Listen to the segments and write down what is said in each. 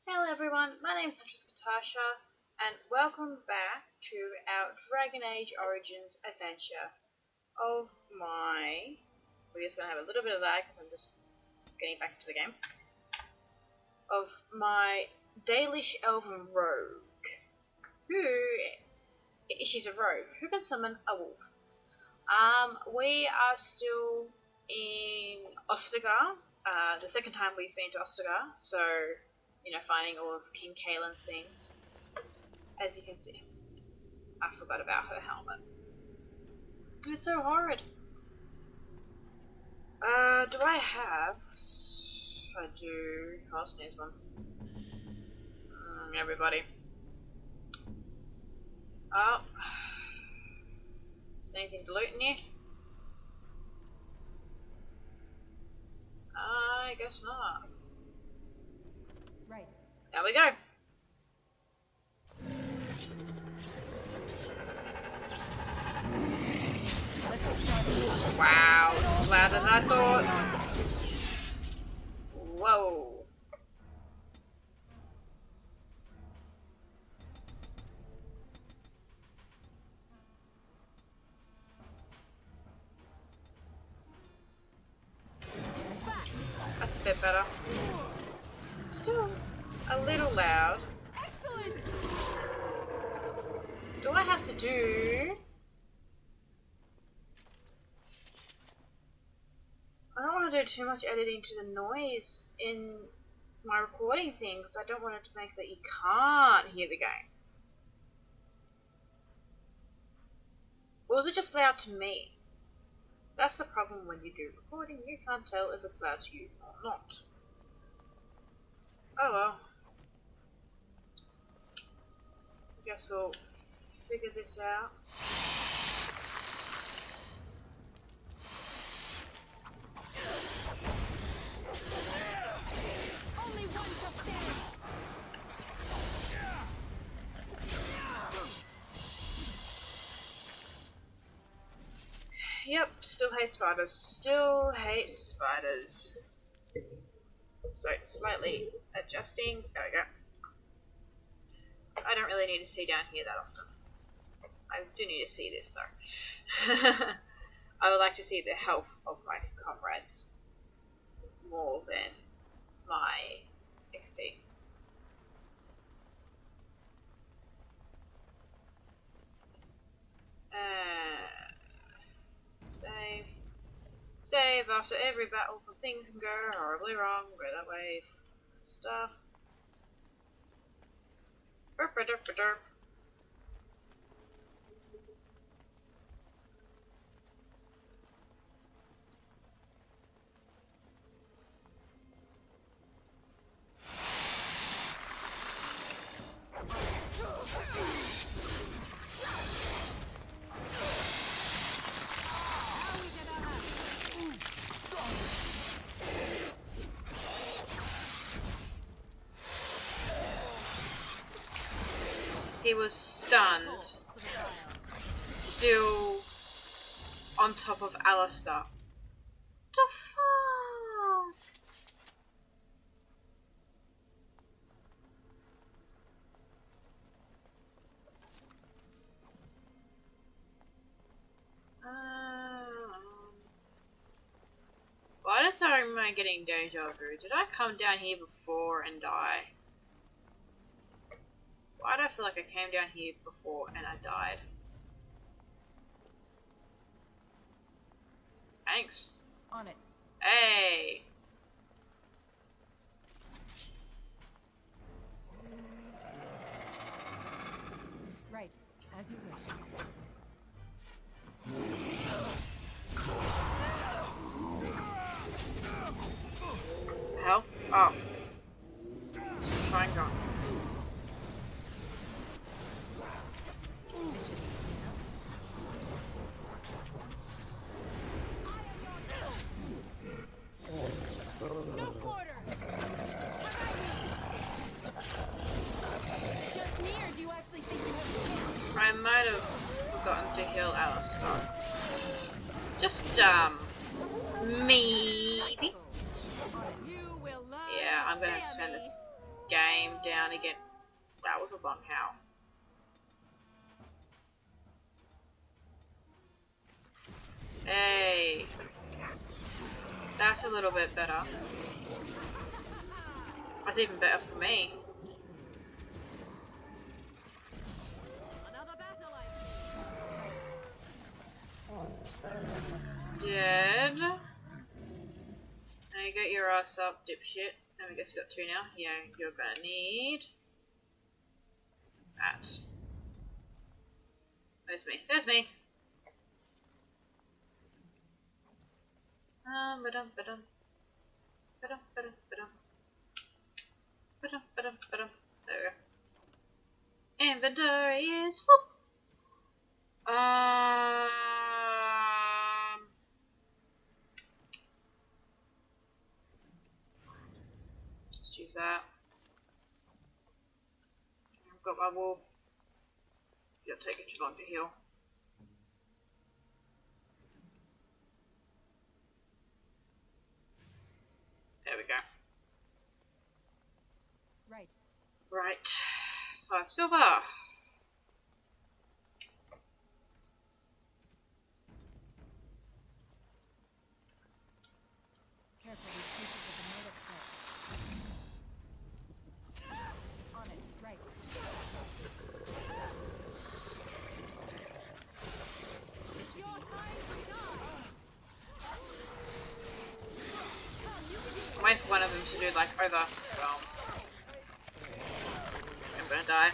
Hello everyone, my name is Katasha, and welcome back to our Dragon Age Origins adventure of my... We're just going to have a little bit of lag because I'm just getting back to the game. Of my Dalish Elven Rogue. She's a rogue who can summon a wolf. We are still in Ostagar, the second time we've been to Ostagar, so... finding all of King Kaelin's things. As you can see, I forgot about her helmet. It's so horrid. Do I have? I do. Who else needs one? Everybody. Oh. Is there anything to loot in here? I guess not. Right. There we go. Wow, it's louder than I thought. Whoa. That's a bit better. Still a little loud. Excellent. Do I have to do... I don't want to do too much editing to the noise in my recording thing because I don't want it to make that you can't hear the game. Or is it just loud to me? That's the problem when you do recording, you can't tell if it's loud to you or not. Oh well. Guess we'll figure this out. Only one to stand. Yep, still hate spiders. Still hate spiders. So slightly adjusting. There we go. I don't really need to see down here that often. I do need to see this though. I would like to see the health of my comrades more than my XP. Save. Save after every battle because things can go horribly wrong. Go that way. Stuff. Derp, derp, derp. He was stunned, still on top of Alistair. The fuck? Why does I remember getting deja vu? Did I come down here before and die? Why do I feel like I came down here before and I died? Thanks. On it. Hey! Right. As you wish. Hell? Oh. Let's try and go. No quarter. Just near. Do you actually think you have a chance? I might have forgotten to heal Alistair. Just, maybe. You will love Yeah, I'm gonna turn this game down again. That was a long howl. Hey. That's a little bit better. That's even better for me. Another battle, I see. Dead. Now you get your ass up, dipshit. And I guess you got 2 now. Yeah, you're gonna need that. There's me. There's me. Ba-dum, ba-dum. Ba-dum, ba-dum, ba-dum. Ba-dum, ba-dum, ba-dum. There we go. Inventory is full. Just use that. I've got my wall. It'll take it too long to heal. There we go. Right. Right. 5 silver. Careful, these pieces of the motor cut. On it. Right. It's your time to die. I'm waiting for one of them to do like over. Well, I'm gonna die.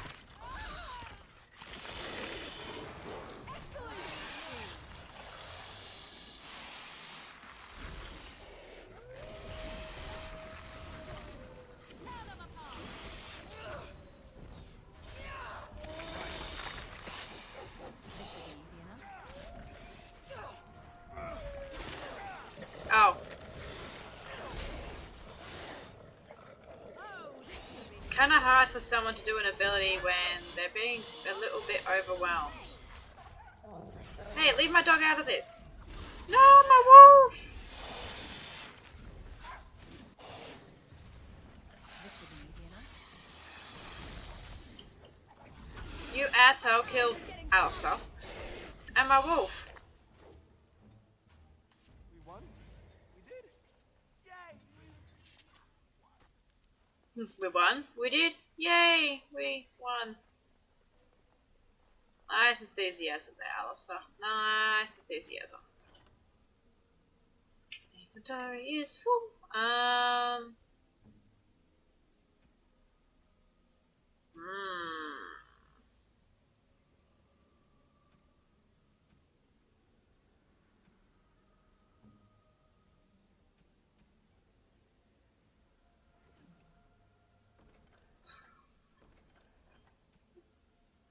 Oh. Kinda hard for someone to do an ability when they're being a little bit overwhelmed. Hey, leave my dog out of this. No, my wolf! You asshole killed Alistair and my wolf. We won? We did? Yay! We won? We did? Yay! We won. Nice enthusiasm there, Alistair. Nice enthusiasm. Inventory is full.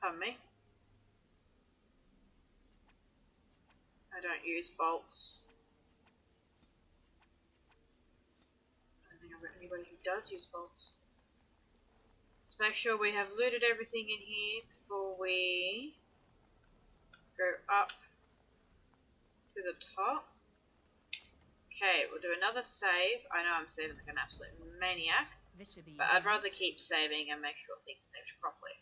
Pardon me. I don't use bolts. I don't think I've got anybody who does use bolts. Let's make sure we have looted everything in here before we go up to the top. Okay, we'll do another save. I know I'm saving like an absolute maniac, This should be but I'd rather keep saving and make sure things are saved properly.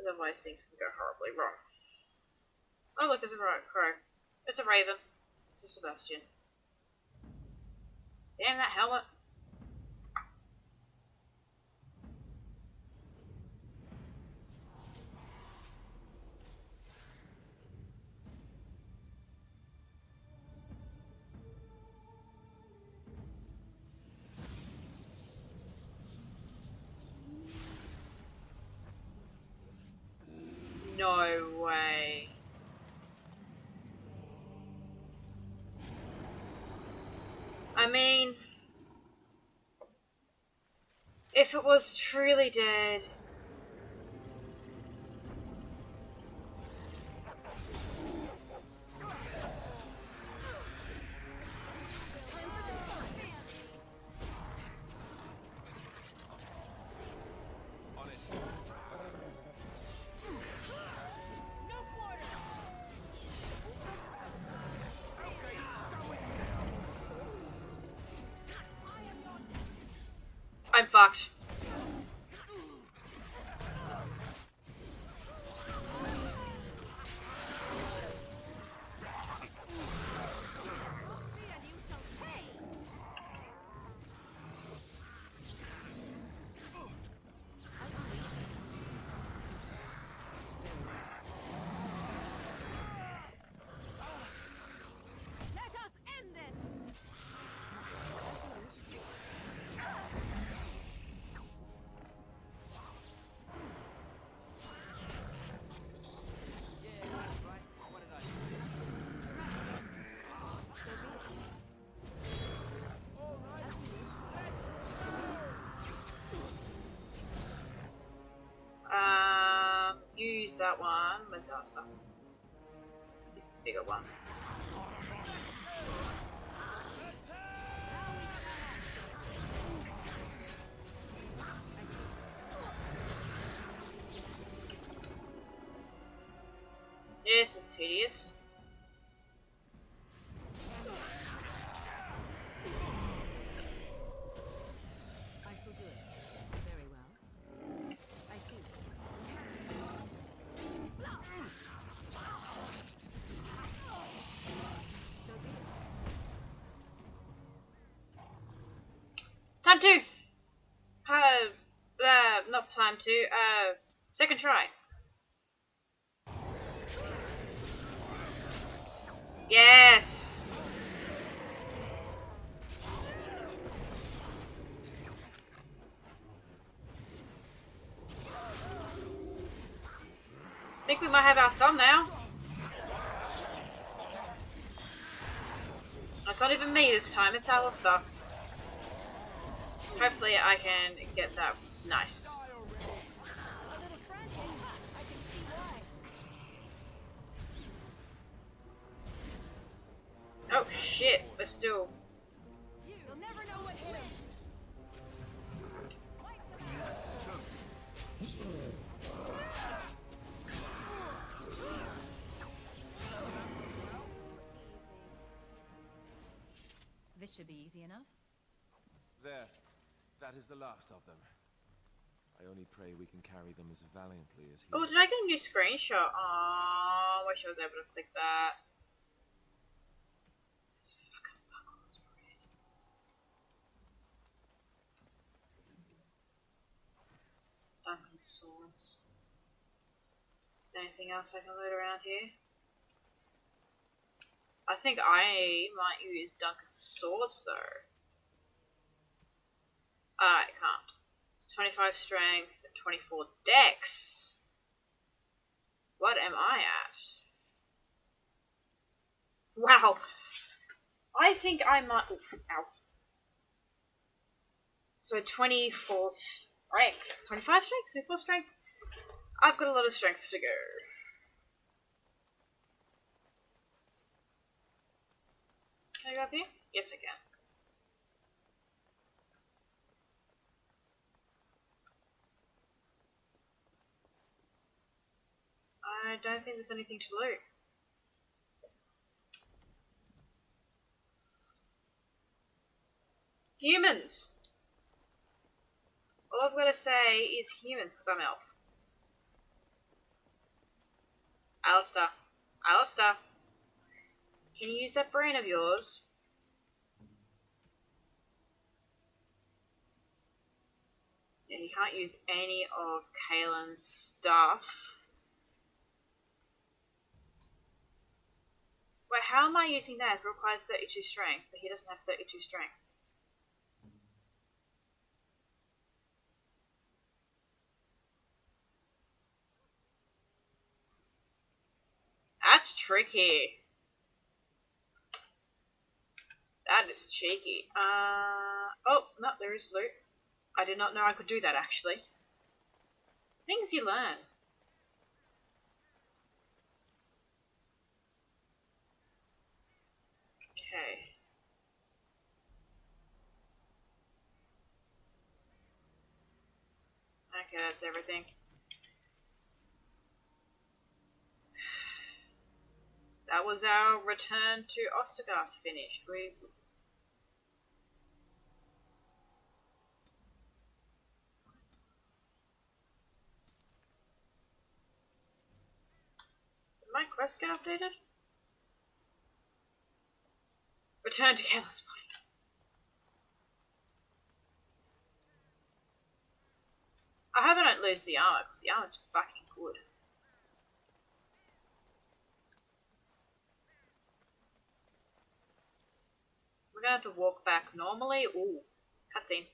Otherwise things can go horribly wrong. Oh look, there's a crow. It's a raven. It's a Sebastian. Damn that helmet. No way. I mean, if it was truly dead. On it. no quarter. Okay, go it. use that one. Where's our stuff? Use the bigger one. This is tedious. I shall do it. Very well. I see. So be it. Time two! Not time two, second try. Yes! I think we might have our thumb now. It's not even me this time, it's Alistair. Hopefully I can get that nice. A little frantic. I can see why. Oh shit, we're still... You'll never know what hit him. This should be easy enough. There. That is the last of them. I only pray we can carry them as valiantly as he. Oh, did I get a new screenshot? Aww, wish I was able to click that. This fucking buckle's red. Duncan swords. Is there anything else I can loot around here? I think I might use Duncan's swords though. I can't. It's 25 strength, 24 dex. What am I at? Wow. I think I might. Oof, ow. So 24 strength. 25 strength? 24 strength? I've got a lot of strength to go. Can I go up here? Yes, I can. I don't think there's anything to loot. Humans! All I've got to say is humans, because I'm elf. Alistair. Alistair. Can you use that brain of yours? Yeah, you can't use any of Kaelin's stuff. Wait, how am I using that? It requires 32 strength, but he doesn't have 32 strength. That's tricky. That is cheeky. Oh, no, there is loot. I did not know I could do that, actually. Things you learn. Okay. Okay, that's everything. That was our return to Ostagar finished. Did my quest get updated? Return to Kaelin's body. I hope I don't lose the armor, because the armor's fucking good. We're gonna have to walk back normally. Ooh, cutscene.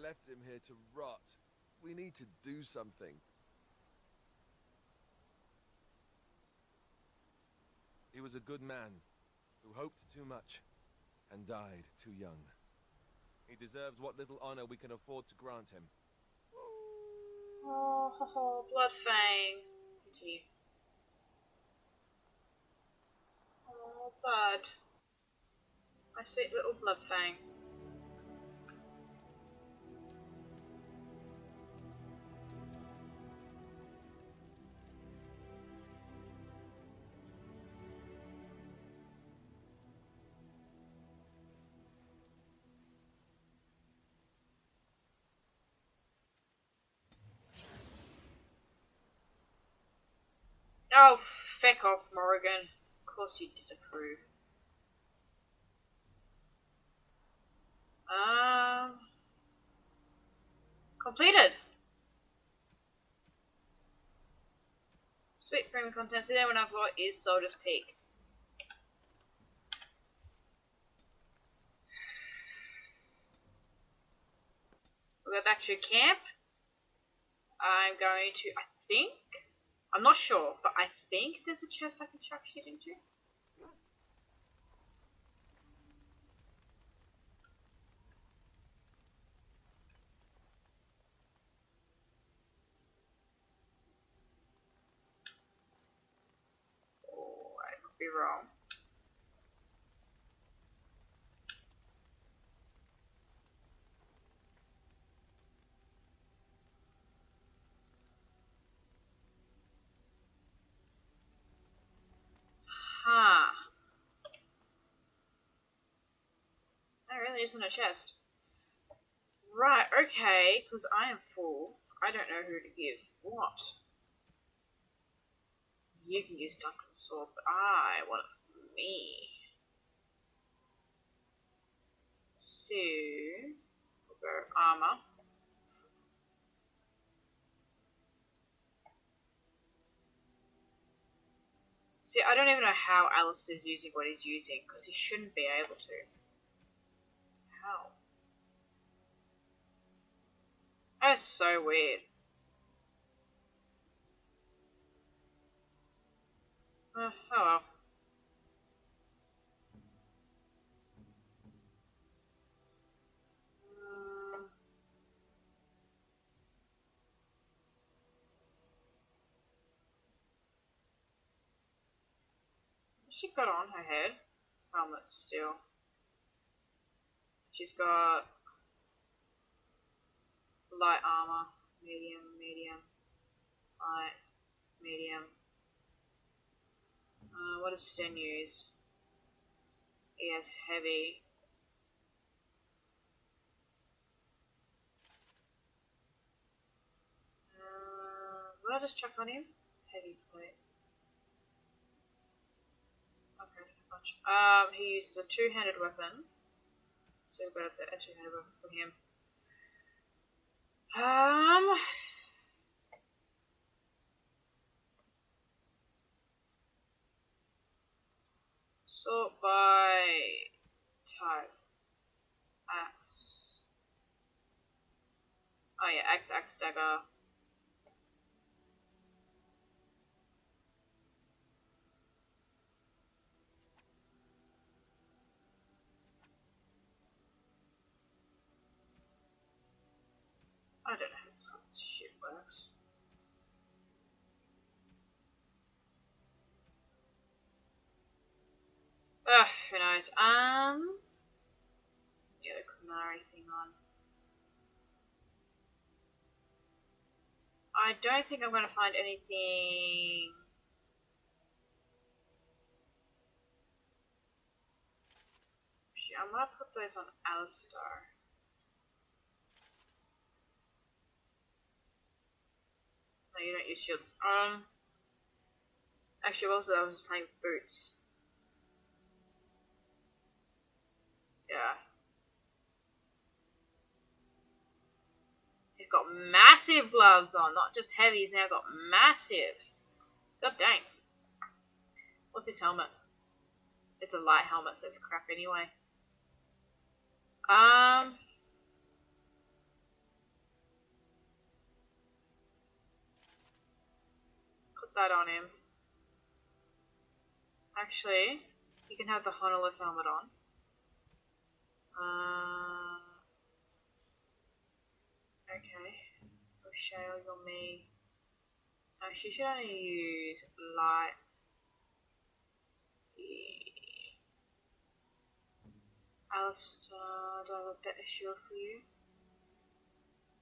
left him here to rot. We need to do something. He was a good man who hoped too much and died too young. He deserves what little honor we can afford to grant him. Oh, Bloodfang. Continue. Oh, Bud. My sweet little Bloodfang. Oh, feck off, Morrigan. Of course you disapprove. Completed. Sweet premium content. See there when I've got is Soldier's Peak. We'll go back to camp. I'm going to, I'm not sure, but I think there's a chest I can chuck shit into. Oh, I could be wrong. Huh. There really isn't a chest. Right, okay, because I am full. I don't know who to give what. You can use Duncan's sword, but I want it for me. So, we'll go armor. See, I don't even know how Alistair's using what he's using, because he shouldn't be able to. How? That's so weird. Oh well. What's she got on her head? Helmet still. She's got light armor, medium, light, medium. What does Sten use? He has heavy. What did I just chuck on him? Heavy plate. Okay, not much. He uses a two-handed weapon. So we've got a two-handed weapon for him. Sort by type. Axe. Oh yeah, axe, dagger. I don't know how this shit works. Ugh, who knows? Get the Kunari thing on. I don't think I'm gonna find anything. Shit, I might put those on Alistar. No, you don't use shields. Actually, also I was playing boots. Yeah. He's got massive gloves on, not just heavy, he's now got massive. God dang. What's this helmet? It's a light helmet, so it's crap anyway. that on him. Actually, you can have the Honolulu helmet on. Okay. Rochelle, you're me. She should only use light. Alistair, do I have a better shield for you?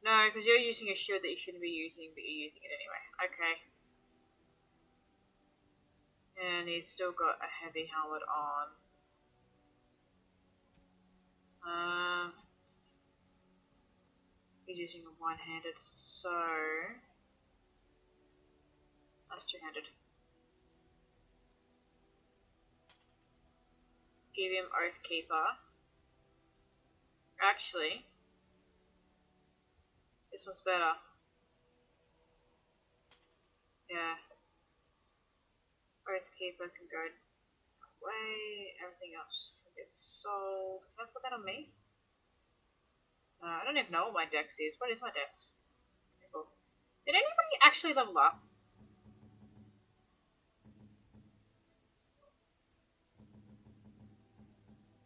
No, because you're using a shield that you shouldn't be using, but you're using it anyway. Okay. And he's still got a heavy helmet on. He's using a one-handed, so that's two-handed. Give him Oathkeeper. Actually, this one's better. Yeah. Oathkeeper can go away. Everything else can get sold. Can I put that on me? No, I don't even know what my dex is. What is my dex? Okay, cool. Did anybody actually level up?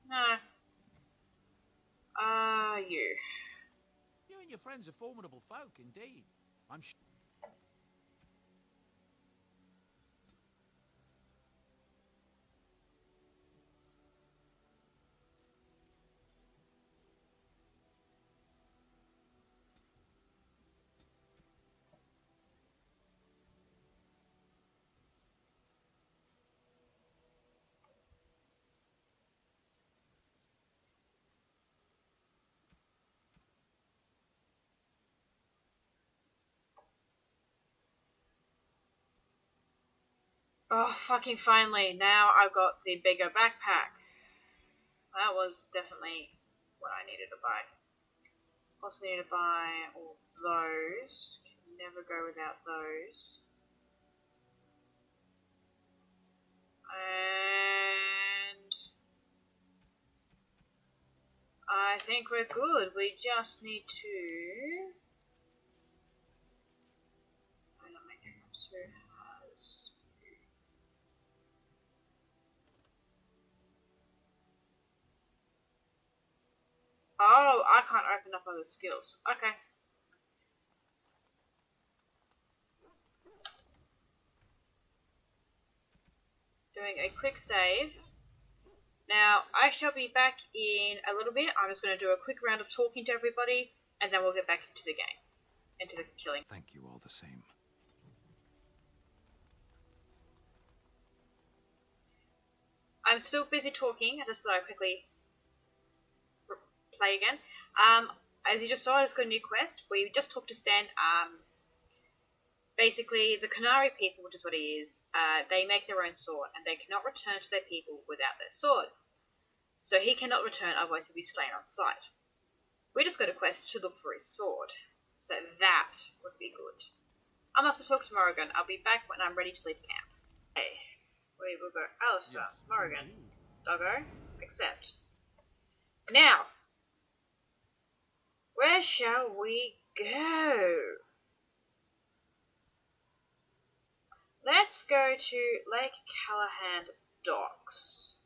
No. You. You and your friends are formidable folk, indeed. I'm sure. Oh, fucking finally. Now I've got the bigger backpack. That was definitely what I needed to buy. Also need to buy all those. Can never go without those. And I think we're good. We just need to... I'm not making who has... Oh, I can't open up other skills. Okay. Doing a quick save. Now, I shall be back in a little bit. I'm just going to do a quick round of talking to everybody, and then we'll get back into the game. Into the killing. Thank you all the same. I'm still busy talking. I just thought I'd quickly play again. As you just saw, I just got a new quest. We just talked to Stan. Basically, the Canary people, which is what he is, they make their own sword, and they cannot return to their people without their sword. So he cannot return, otherwise he'll be slain on sight. We just got a quest to look for his sword. So that would be good. I'm off to talk to Morrigan. I'll be back when I'm ready to leave camp. Hey, we will go Alistair, Yes. Morrigan, Doggo, accept. Now, where shall we go? Let's go to Lake Callahan Docks.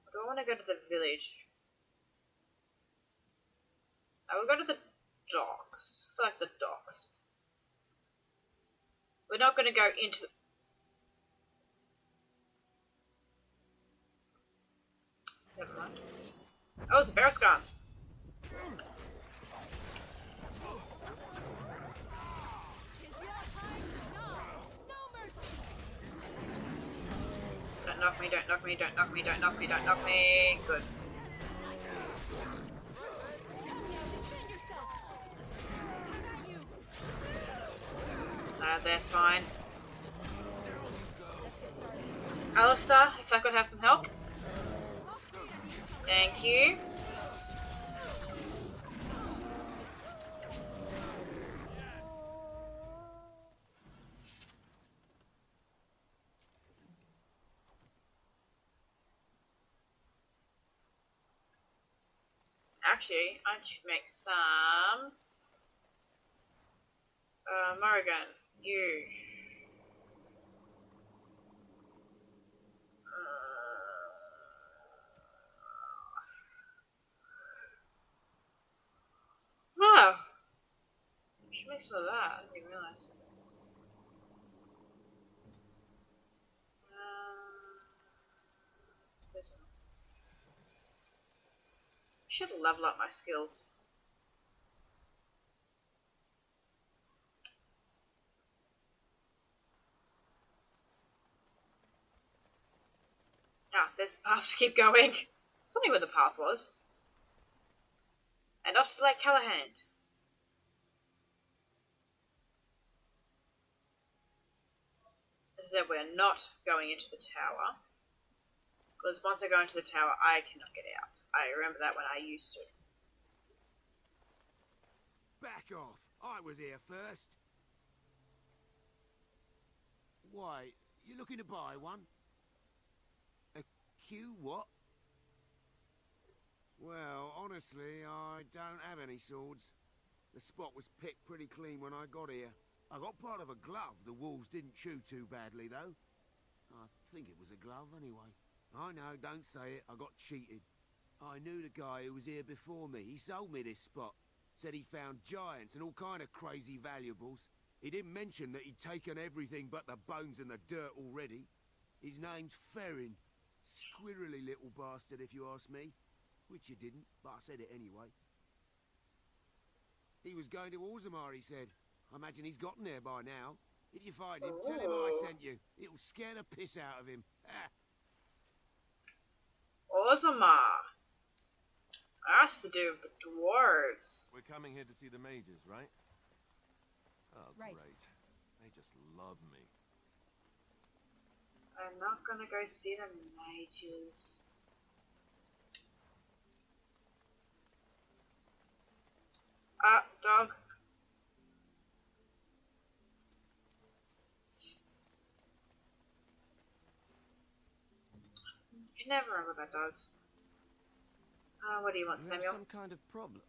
Or do I want to go to the village? I will go to the docks. I feel like the docks. We're not going to go into the... Never mind. Oh, it's a bear scar. Don't knock me, don't knock me, don't knock me, don't knock me, don't knock me. Good. They're fine. Alistair, if I could have some help. Thank you. Actually, I should make some... Morrigan, you Should make some of that. I didn't even realise. Should level up my skills. Ah, there's the path to keep going. Something where the path was. And off to Lake Callahan. As I said, we're not going into the tower. Because once I go into the tower, I cannot get out. I remember that when I used to. Back off! I was here first. Why, you looking to buy one? A Q what? Well, honestly, I don't have any swords. The spot was picked pretty clean when I got here. I got part of a glove the wolves didn't chew too badly, though. I think it was a glove, anyway. I know, don't say it, I got cheated. I knew the guy who was here before me. He sold me this spot. Said he found giants and all kind of crazy valuables. He didn't mention that he'd taken everything but the bones and the dirt already. His name's Ferrin. Squirrely little bastard, if you ask me. Which you didn't, but I said it anyway. He was going to Orzammar, he said. I imagine he's gotten there by now. If you find him, tell him I sent you. It'll scare the piss out of him. Orzammar. That's to do with the dwarves. We're coming here to see the mages, right? Oh, Right. great. They just love me. I'm not gonna go see the mages. Ah, dog. I can never remember what that does. What do you want, Samuel? Some kind of problem.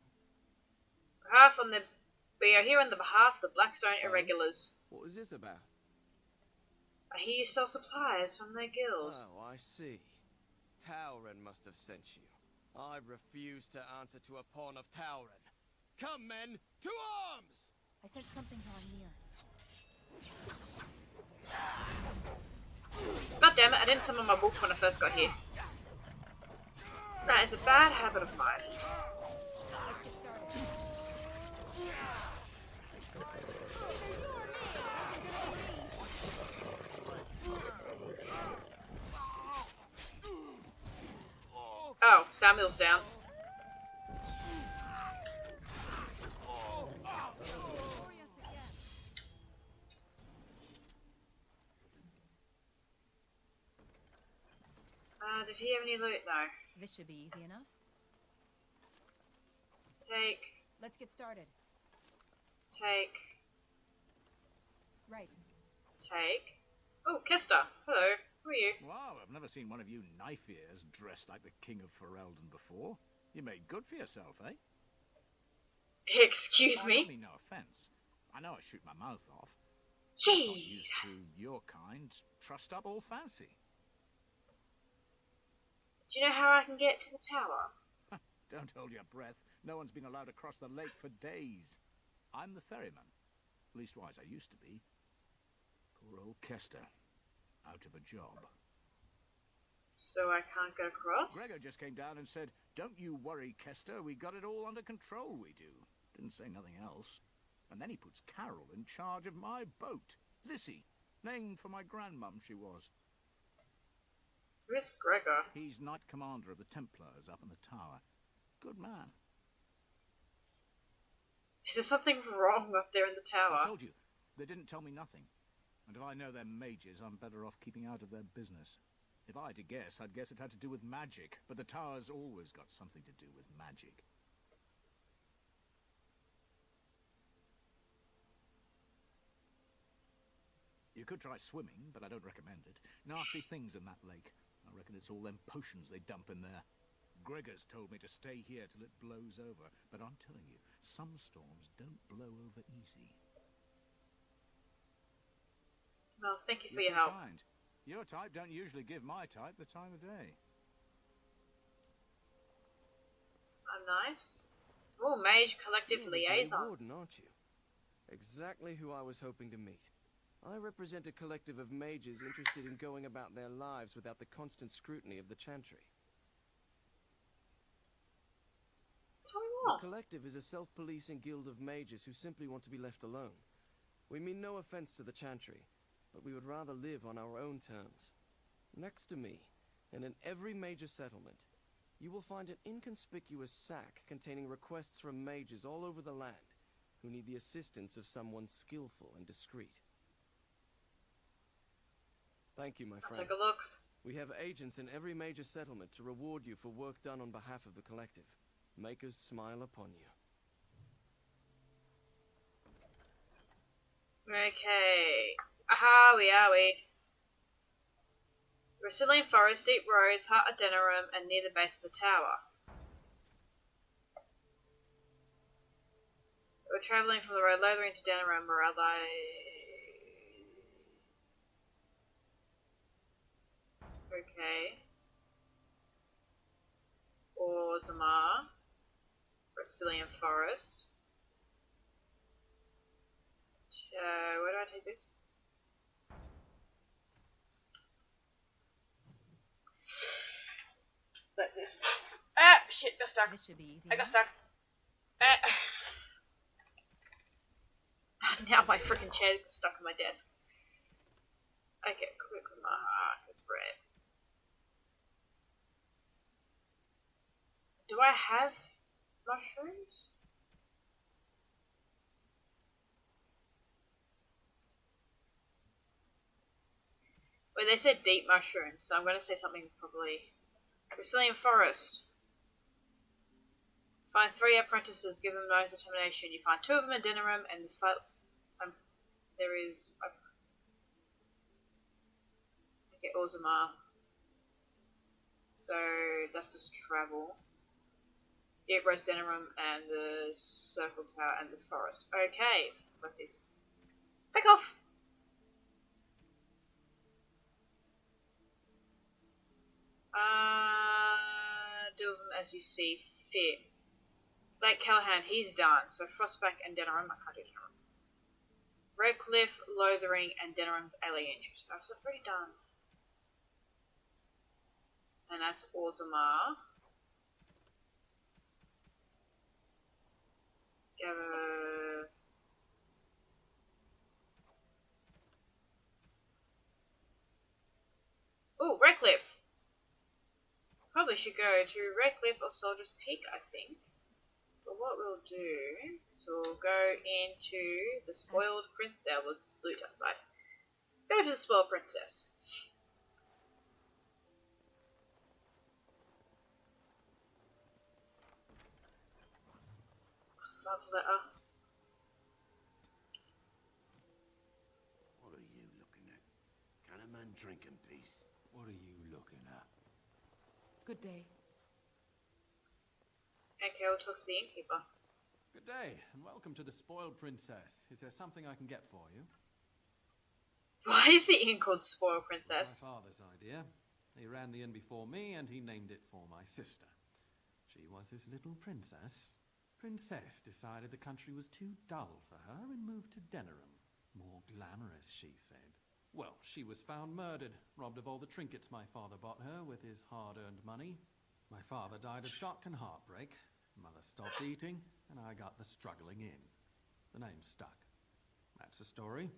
We are here on the behalf of the Blackstone Irregulars. What is this about? I hear you sell supplies from their guild. Oh, I see. Tauren must have sent you. I refuse to answer to a pawn of Tauren. Come, men, to arms! I sent something drawing near. God damn it, I didn't summon my wolf when I first got here. That is a bad habit of mine. Let's get started. Oh, Samuel's down. Did he have any loot? No. This should be easy enough. Take. Let's get started. Take. Right. Take. Oh, Kester. Hello. Who are you? Wow, I've never seen one of you knife ears dressed like the King of Ferelden before. You made good for yourself, eh? Excuse I me? mean no offense. I know I shoot my mouth off. Not Jeez. used to your kind, trussed up all fancy. Do you know how I can get to the tower? Don't hold your breath. No one's been allowed to cross the lake for days. I'm the ferryman. Leastwise, I used to be. Poor old Kester. Out of a job. So I can't get across? Gregor just came down and said, "Don't you worry, Kester. We got it all under control, we do." Didn't say nothing else. And then he puts Carol in charge of my boat. Lissy. Named for my grandmum, she was. Where's Gregor? He's Knight Commander of the Templars up in the tower. Good man. Is there something wrong up there in the I tower? told you, they didn't tell me nothing. And if I know they're mages, I'm better off keeping out of their business. If I had to guess, I'd guess it had to do with magic. But the tower's always got something to do with magic. You could try swimming, but I don't recommend it. Nasty things in that lake. I reckon it's all them potions they dump in there. Gregor's told me to stay here till it blows over. But I'm telling you, some storms don't blow over easy. Well, thank you for You're your so help. kind. Your type don't usually give my type the time of day. I'm nice. Oh, Mage Collective You're the Grey Liaison. Warden, aren't you? Exactly who I was hoping to meet. I represent a collective of mages interested in going about their lives without the constant scrutiny of the Chantry. Tell me The more. collective is a self-policing guild of mages who simply want to be left alone. We mean no offense to the Chantry, but we would rather live on our own terms. Next to me, and in every major settlement, you will find an inconspicuous sack containing requests from mages all over the land who need the assistance of someone skillful and discreet. Thank you, my I'll friend. take a look. We have agents in every major settlement to reward you for work done on behalf of the collective. Make us smile upon you. Okay. Aha, we are we. Brazilian forest, deep rose, heart of Denerim, and near the base of the tower. We're travelling from the road Lothering to Denerim, Okay. Orzammar. Brazilian forest. Where do I take this? Like this. Ah, shit, got stuck. This should be easy. I got enough. stuck. Ah. Now my freaking chair is stuck on my desk. Okay, quick mark is red. Do I have mushrooms? Wait, they said deep mushrooms, so I'm going to say something probably. Brazilian forest. Find 3 apprentices, give them no determination. You find 2 of them in Denerim, and there is. Okay, Orzammar. So that's just travel. Deep Rose Denerim and the Circle Tower and the forest. Okay, stuff like this. Back off! Do them as you see fit. Lake Callahan, he's done. So Frostback and Denerim, I can't do Denerim. Redcliffe, Lothering, and Denerim's Alien. So I've already done. And that's Orzammar. Oh, Redcliffe! Probably should go to Redcliffe or Soldier's Peak, I think. But what we'll do is we'll go into the Spoiled Princess. There was loot outside. Go to the Spoiled Princess. Love letter. What are you looking at? Can a man drink in peace? What are you looking at? Good day. Okay, we'll talk to the innkeeper. Good day, and welcome to the Spoiled Princess. Is there something I can get for you? Why is the inn called Spoiled It was Princess? my father's idea. He ran the inn before me, and he named it for my sister. She was his little princess. Princess decided the country was too dull for her and moved to Denerim. More glamorous, she said. Well, she was found murdered, robbed of all the trinkets my father bought her with his hard-earned money. My father died of shock and heartbreak. Mother stopped eating, and I got the struggling in. The name stuck. That's the story.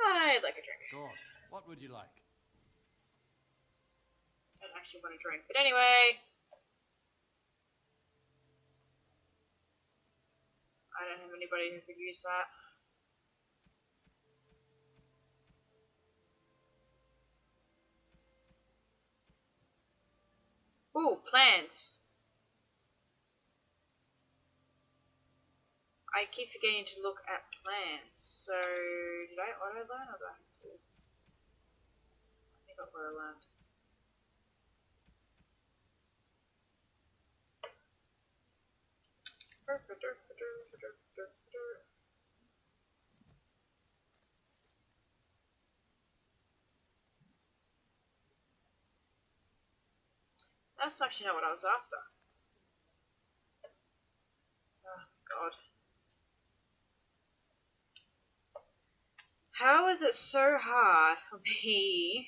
I'd like a drink. Of course. What would you like? I don't actually want a drink. But anyway. I don't have anybody who could use that. Ooh, plants. I keep forgetting to look at plants. So, what did I learn? Or do I have to? I think that's what I learned. That's actually not what I was after. Oh, God. How is it so hard for me?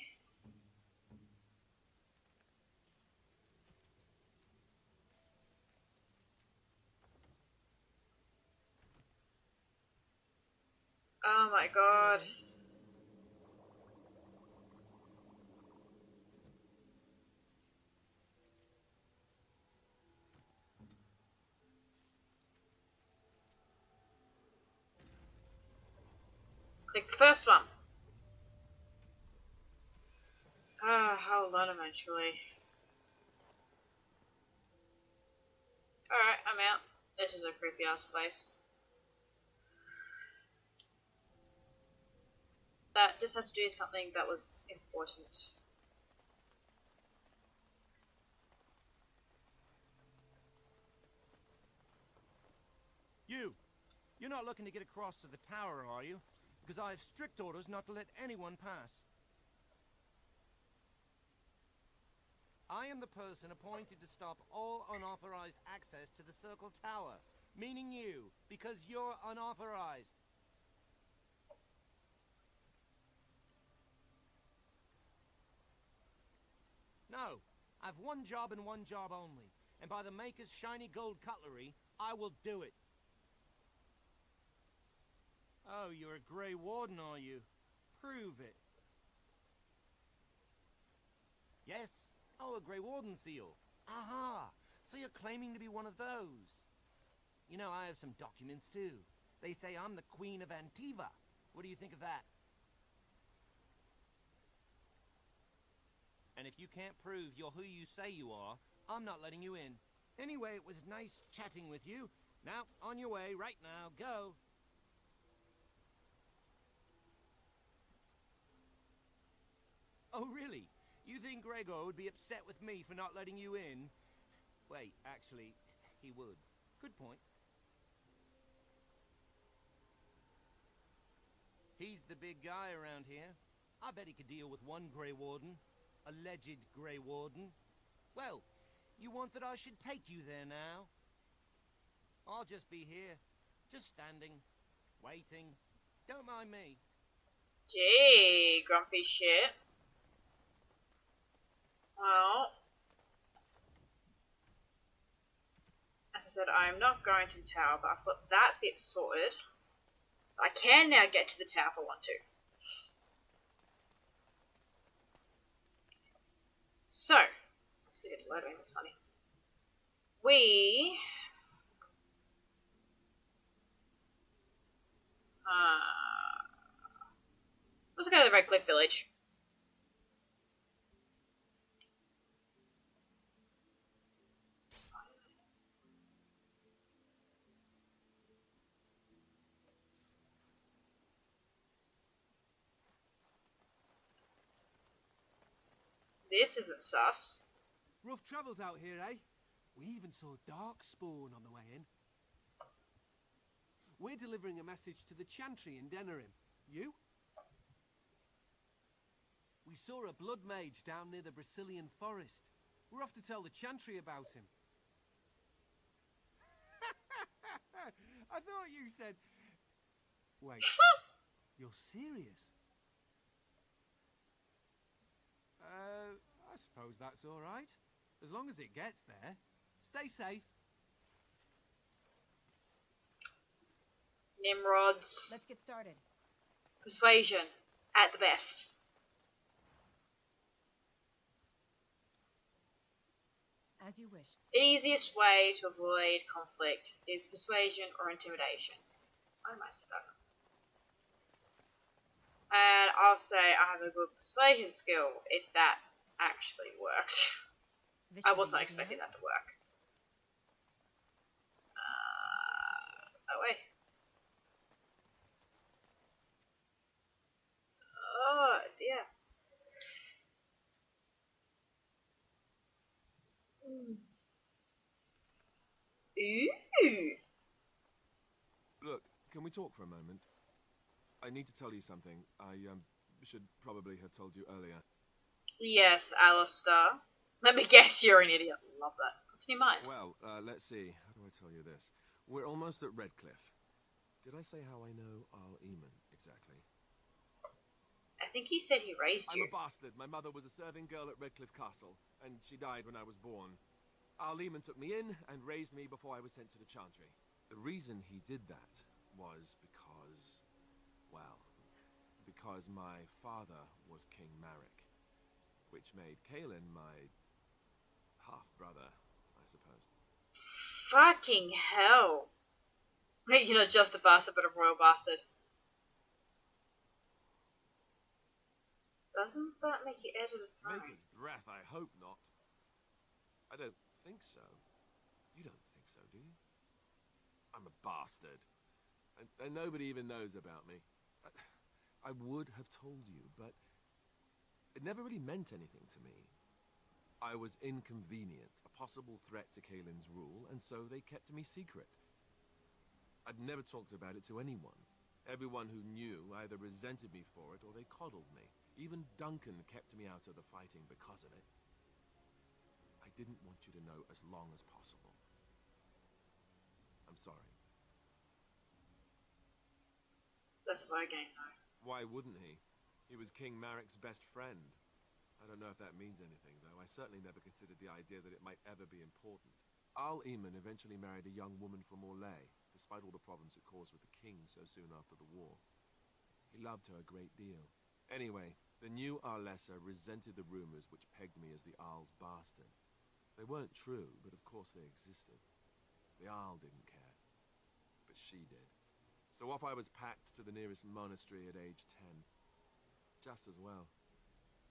Oh my god. Like the first one. Ah, hold on eventually. Alright, I'm out. This is a creepy ass place. That just had to do something that was important. You're not looking to get across to the tower, are you? Because I have strict orders not to let anyone pass. I am the person appointed to stop all unauthorized access to the Circle Tower. Meaning you, because you're unauthorized. No, I've one job and one job only. And by the Maker's shiny gold cutlery, I will do it. Oh, you're a Grey Warden, are you? Prove it. Yes? Oh, a Grey Warden seal. Aha! So you're claiming to be one of those. You know, I have some documents too. They say I'm the Queen of Antiva. What do you think of that? And if you can't prove you're who you say you are, I'm not letting you in. Anyway, it was nice chatting with you. Now, on your way, right now, go. Oh, really? You think Gregor would be upset with me for not letting you in? Wait, actually, he would. Good point. He's the big guy around here. I bet he could deal with one Grey Warden. Alleged Grey Warden. Well, you want that I should take you there now? I'll just be here. Just standing. Waiting. Don't mind me. Gee, grumpy shit. Well, as I said, I am not going to the tower, but I've got that bit sorted. So I can now get to the tower if I want to. So, obviously get to load in this funny. Let's go to the Red Cliff Village. This isn't sus. Rough travels out here, eh? We even saw Darkspawn on the way in. We're delivering a message to the Chantry in Denerim. You? We saw a blood mage down near the Brazilian forest. We're off to tell the Chantry about him. I thought you said... Wait, you're serious? I suppose that's all right. As long as it gets there. Stay safe. Nimrods. Let's get started. Persuasion. At the best. As you wish. The easiest way to avoid conflict is persuasion or intimidation. Why am I stuck? And I'll say I have a good persuasion skill if that actually worked. I was not expecting that to work. Oh wait. Oh dear. Ooh. Look, can we talk for a moment? I need to tell you something. I should probably have told you earlier. Yes, Alistair. Let me guess you're an idiot. Love that. What's in your mind? Well, let's see. How do I tell you this? We're almost at Redcliffe. Did I say how I know Al Eamon exactly? think he said he raised I'm you. a bastard. My mother was a serving girl at Redcliffe Castle, and she died when I was born. Our Lehman took me in and raised me before I was sent to the Chantry. The reason he did that was because, well, because my father was King Marek, which made Kaelin my half-brother, I suppose. Fucking hell. You're not just a bastard, but a royal bastard. Doesn't that make you heir to the throne? Maker's breath, I hope not. I don't think so. You don't think so, do you? I'm a bastard. And nobody even knows about me. I would have told you, but it never really meant anything to me. I was inconvenient, a possible threat to Kaelin's rule, and so they kept me secret. I'd never talked about it to anyone. Everyone who knew either resented me for it or they coddled me. Even Duncan kept me out of the fighting because of it. I didn't want you to know as long as possible. I'm sorry. That's low game, though. Why wouldn't he? He was King Marek's best friend. I don't know if that means anything, though. I certainly never considered the idea that it might ever be important. Arl Eamon eventually married a young woman from Orlais, despite all the problems it caused with the king so soon after the war. He loved her a great deal. Anyway, the new Arlessa resented the rumors which pegged me as the Arl's bastard. They weren't true, but of course they existed. The Arl didn't care, but she did. So off I was packed to the nearest monastery at age 10. Just as well.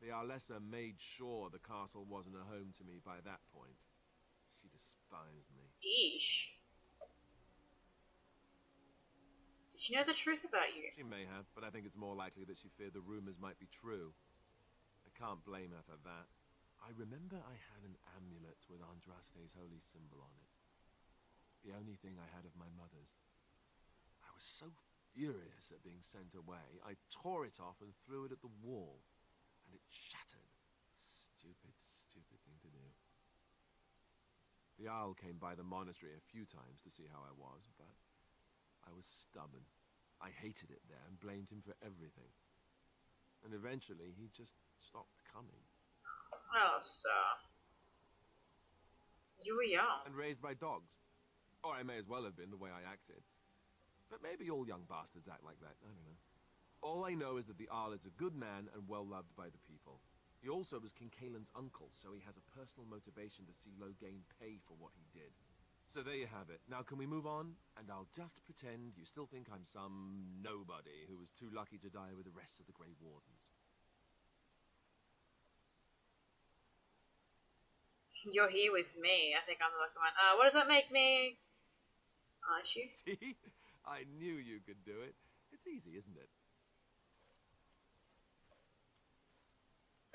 The Arlessa made sure the castle wasn't a home to me by that point. She despised me. Eesh. Did she know the truth about you? She may have, but I think it's more likely that she feared the rumors might be true. I can't blame her for that. I remember I had an amulet with Andraste's holy symbol on it. The only thing I had of my mother's. I was so furious at being sent away, I tore it off and threw it at the wall. And it shattered. Stupid, stupid thing to do. The Owl came by the monastery a few times to see how I was, but I was stubborn. I hated it there and blamed him for everything. And eventually, he just stopped coming. Well, sir. You were young. And raised by dogs. Or I may as well have been the way I acted. But maybe all young bastards act like that, I don't know. All I know is that the Arl is a good man and well-loved by the people. He also was King Kaelin's uncle, so he has a personal motivation to see Loghain pay for what he did. So there you have it. Now can we move on? And I'll just pretend you still think I'm some nobody who was too lucky to die with the rest of the Grey Wardens. You're here with me. I think I'm the lucky one. What does that make me? Aren't you? See? I knew you could do it. It's easy, isn't it?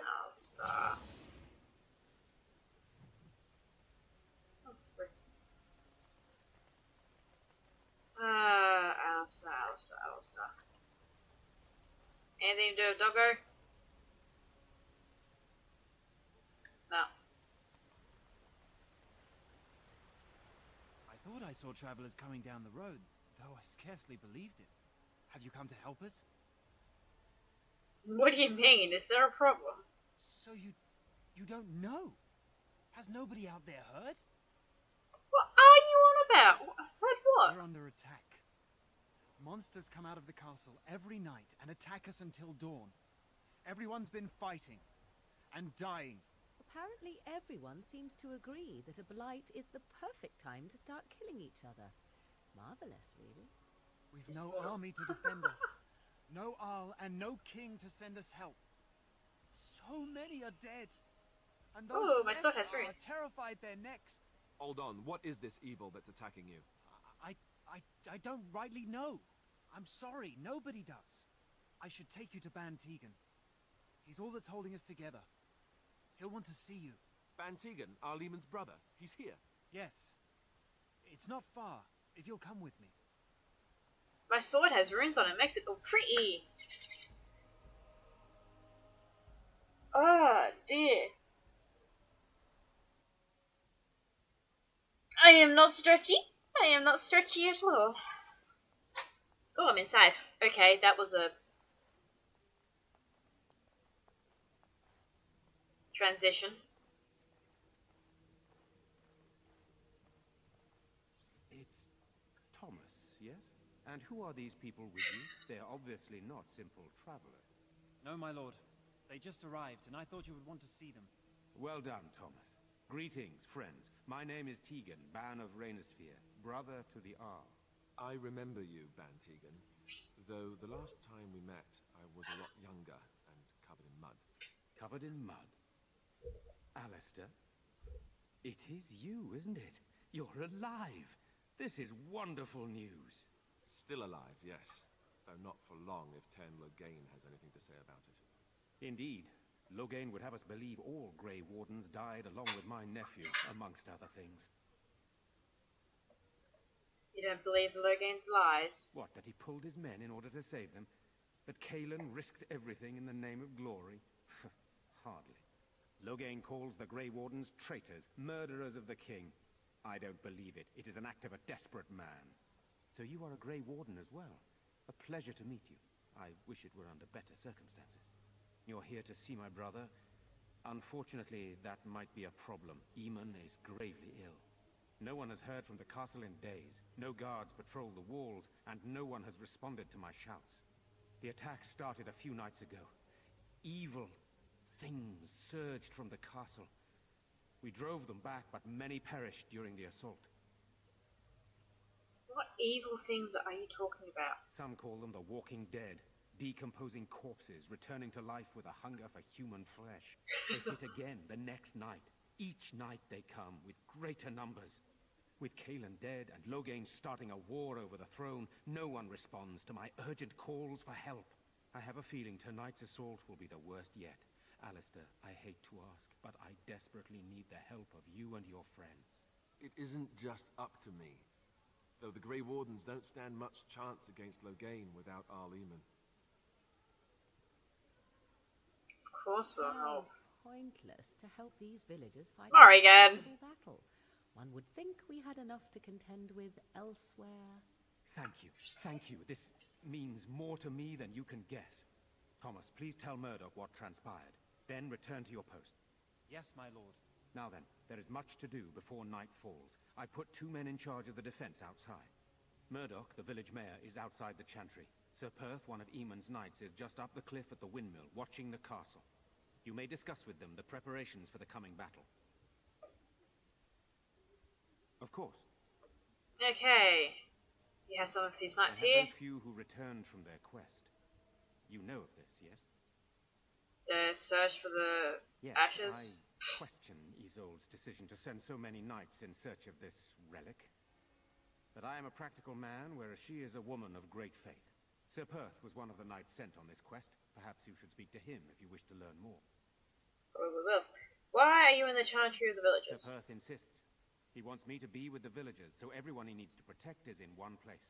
Elsa. Oh, frick. Elsa. Anything to do with Doggo? No. I thought I saw travelers coming down the road, though I scarcely believed it. Have you come to help us? What do you mean? Is there a problem? So you don't know? Has nobody out there heard? What are you on about? Heard what? We're under attack. Monsters come out of the castle every night and attack us until dawn. Everyone's been fighting and dying. Apparently everyone seems to agree that a blight is the perfect time to start killing each other. Marvelous, really. We've no army to defend us. No Arl and no king to send us help. So many are dead. And those Ooh, my sword left has runes. are terrified they're next. Hold on, what is this evil that's attacking you? I don't rightly know. I'm sorry, nobody does. I should take you to Ban Tegan. He's all that's holding us together. He'll want to see you. Ban Tegan, Arlemon's brother. He's here. Yes. It's not far, if you'll come with me. My sword has runes on it. Makes it look pretty. Oh, dear. I am not stretchy. I am not stretchy at all. Oh, I'm inside. Okay, that was a transition. It's Thomas, yes? And who are these people with you? They're obviously not simple travelers. No, my lord. They just arrived, and I thought you would want to see them. Well done, Thomas. Greetings, friends. My name is Tegan, Ban of Rainersphere, brother to the Arl. I remember you, Ban Tegan. Though the last time we met, I was a lot younger and covered in mud. Covered in mud? Alistair? It is you, isn't it? You're alive! This is wonderful news. Still alive, yes. Though not for long if Ten Loghain has anything to say about it. Indeed. Loghain would have us believe all Grey Wardens died along with my nephew, amongst other things. You don't believe Loghain's lies? What, that he pulled his men in order to save them? That Caelan risked everything in the name of glory? Hardly. Loghain calls the Grey Wardens traitors, murderers of the king. I don't believe it. It is an act of a desperate man. So you are a Grey Warden as well. A pleasure to meet you. I wish it were under better circumstances. You're here to see my brother. Unfortunately, that might be a problem. Eamon is gravely ill. No one has heard from the castle in days. No guards patrol the walls, and no one has responded to my shouts. The attack started a few nights ago. Evil things surged from the castle. We drove them back, but many perished during the assault. What evil things are you talking about? Some call them the Walking Dead. Decomposing corpses, returning to life with a hunger for human flesh. They hit again the next night. Each night they come, with greater numbers. With Caelan dead and Loghain starting a war over the throne, no one responds to my urgent calls for help. I have a feeling tonight's assault will be the worst yet. Alistair, I hate to ask, but I desperately need the help of you and your friends. It isn't just up to me. Though the Grey Wardens don't stand much chance against Loghain without Arl Eamon. Of course we'll help. Pointless to help these villagers fight Morrigan. a possible battle. One would think we had enough to contend with elsewhere. Thank you. Thank you. This means more to me than you can guess. Thomas, please tell Murdoch what transpired. Then return to your post. Yes, my lord. Now then, there is much to do before night falls. I put 2 men in charge of the defense outside. Murdoch, the village mayor, is outside the chantry. Sir Perth, one of Eamon's knights, is just up the cliff at the windmill, watching the castle. You may discuss with them the preparations for the coming battle. Of course. Okay. You have some of these knights I have here. those few who returned from their quest. You know of this, yes? The search for the Yes, ashes. I question Isolde's decision to send so many knights in search of this relic. But I am a practical man, whereas she is a woman of great faith. Sir Perth was one of the knights sent on this quest. Perhaps you should speak to him if you wish to learn more. Probably will. Why are you in the chantry of the villagers? Sir Perth insists. He wants me to be with the villagers, so everyone he needs to protect is in one place.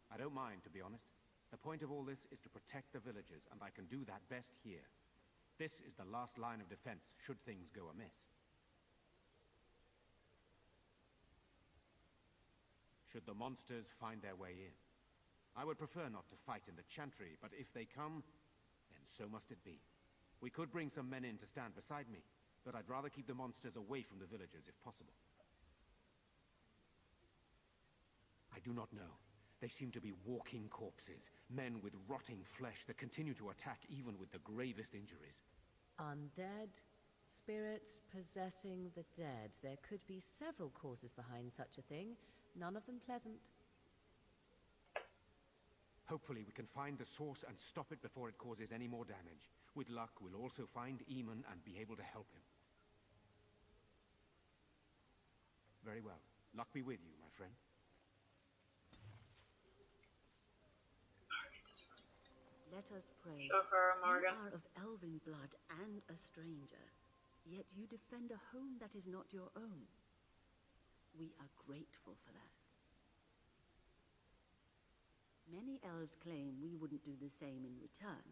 I don't mind, to be honest. The point of all this is to protect the villagers, and I can do that best here. This is the last line of defense, should things go amiss. Should the monsters find their way in. I would prefer not to fight in the chantry, but if they come, then so must it be. We could bring some men in to stand beside me, but I'd rather keep the monsters away from the villagers if possible. I do not know. They seem to be walking corpses, men with rotting flesh that continue to attack even with the gravest injuries. Undead, spirits possessing the dead. There could be several causes behind such a thing, none of them pleasant. Hopefully we can find the source and stop it before it causes any more damage. With luck, we'll also find Eamon and be able to help him. Very well. Luck be with you, my friend. Let us pray. Go for her, You Morgan. are of elven blood and a stranger, yet you defend a home that is not your own. We are grateful for that. Many elves claim we wouldn't do the same in return.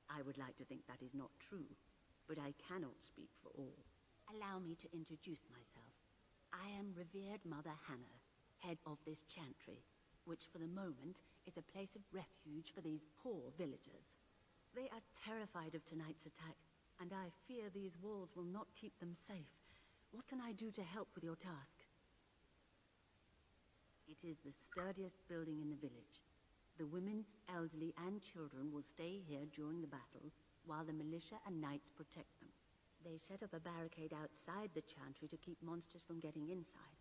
I would like to think that is not true, but I cannot speak for all. Allow me to introduce myself. I am revered Mother Hannah, head of this chantry, which for the moment is a place of refuge for these poor villagers. They are terrified of tonight's attack, and I fear these walls will not keep them safe. What can I do to help with your task? It is the sturdiest building in the village. The women, elderly, and children will stay here during the battle, while the militia and knights protect them. They set up a barricade outside the chantry to keep monsters from getting inside.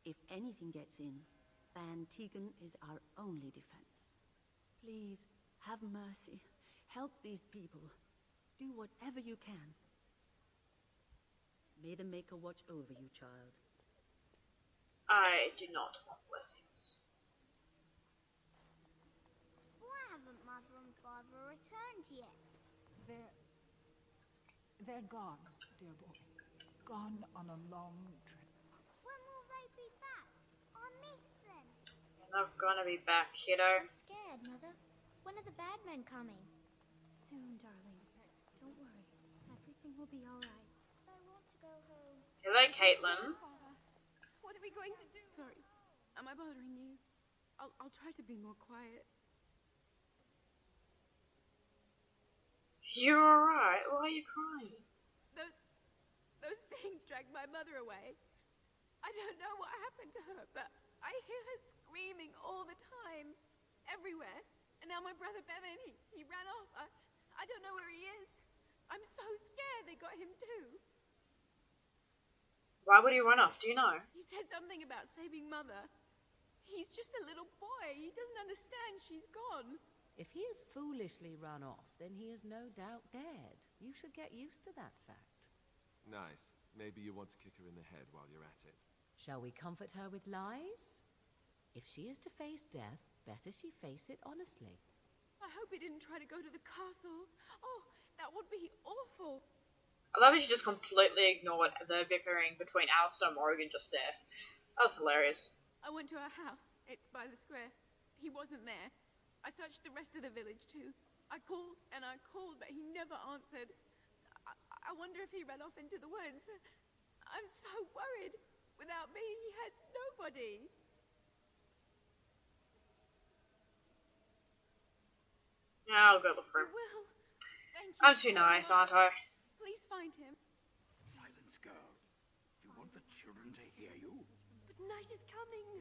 If anything gets in, Ban Tegan is our only defense. Please, have mercy. Help these people. Do whatever you can. May the Maker watch over you, child. I do not want blessings. Why haven't Mother and Father returned yet? They're gone, dear boy. Gone on a long trip. When will they be back? I miss them. They're not gonna be back, kiddo. I'm scared, Mother. When are the bad men coming? Soon, darling. Don't worry. Everything will be alright. I want to go home. Hello, Caitlin. What are we going to do? Sorry. Am I bothering you? I'll try to be more quiet. You're alright. Why are you crying? Those things dragged my mother away. I don't know what happened to her, but I hear her screaming all the time. Everywhere. And now my brother Bevan, he ran off. I don't know where he is. I'm so scared they got him too. Why would he run off? Do you know? He said something about saving Mother. He's just a little boy. He doesn't understand she's gone. If he has foolishly run off, then he is no doubt dead. You should get used to that fact. Nice. Maybe you want to kick her in the head while you're at it. Shall we comfort her with lies? If she is to face death, better she face it honestly. I hope he didn't try to go to the castle. Oh, that would be awful. I love how she just completely ignored the bickering between Alistair and Morrigan just there. That was hilarious. I went to her house. It's by the square. He wasn't there. I searched the rest of the village too. I called and I called, but he never answered. I wonder if he ran off into the woods. I'm so worried. Without me, he has nobody. I'll go look for him. Will. Thank you I'm too nice, aren't I? Please find him. Silence, girl. Do you want the children to hear you? But night is coming.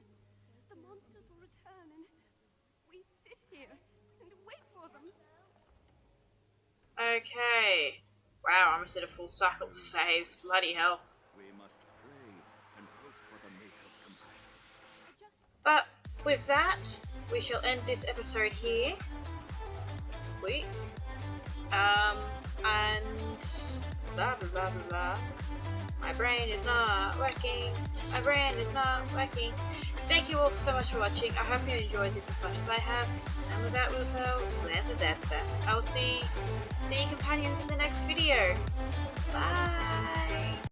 The monsters will return and we sit here and wait for them. Okay. Wow, I almost did a full cycle of saves. Bloody hell. We must pray and hope for the Maker's compassion. But with that, we shall end this episode here. And blah blah blah blah blah. My brain is not working. My brain is not working. Thank you all so much for watching. I hope you enjoyed this as much as I have. And with that, I will see you companions in the next video. Bye.